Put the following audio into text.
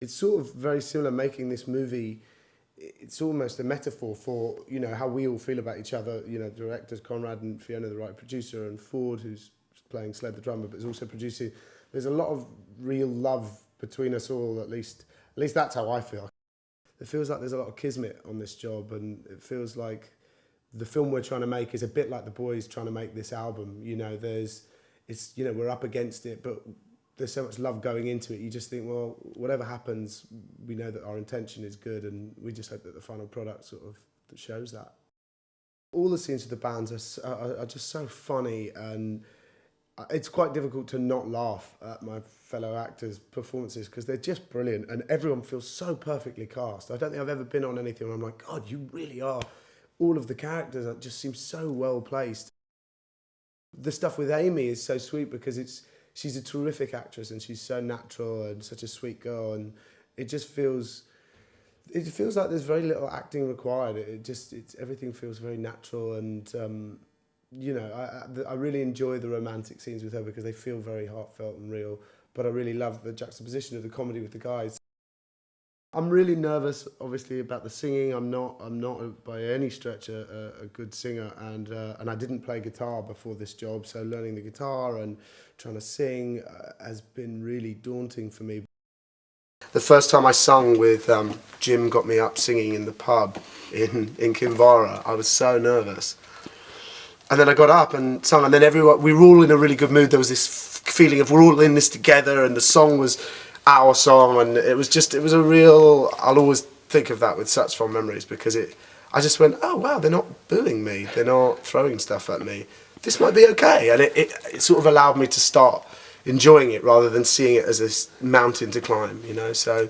It's sort of very similar making this movie. It's almost a metaphor for, you know, how we all feel about each other. You know, directors Conrad and Fiona, the writer producer, and Ford, who's playing Sled the drummer, but is also producing. There's a lot of real love between us all. At least that's how I feel. It feels like there's a lot of kismet on this job, and it feels like the film we're trying to make is a bit like the boys trying to make this album. You know, we're up against it, but there's so much love going into it. You just think, well, whatever happens, we know that our intention is good, and we just hope that the final product sort of shows that. All the scenes with the bands are just so funny, and it's quite difficult to not laugh at my fellow actors' performances because they're just brilliant, and everyone feels so perfectly cast. I don't think I've ever been on anything where I'm like, God, you really are. All of the characters just seem so well placed. The stuff with Amy is so sweet because she's a terrific actress, and she's so natural and such a sweet girl, and it feels like there's very little acting required. Everything feels very natural, and you know, I really enjoy the romantic scenes with her because they feel very heartfelt and real. But I really love the juxtaposition of the comedy with the guys. I'm really nervous, obviously, about the singing. I'm not by any stretch a good singer, and I didn't play guitar before this job, so learning the guitar and trying to sing has been really daunting for me. The first time I sung with Jim got me up singing in the pub in Kinvara, I was so nervous. And then I got up and sung, and then we were all in a really good mood. There was this feeling of we're all in this together, and the song was our song, and it was a real, I'll always think of that with such fond memories because I just went, oh wow, they're not booing me, they're not throwing stuff at me, this might be okay. And it sort of allowed me to start enjoying it rather than seeing it as this mountain to climb, you know. So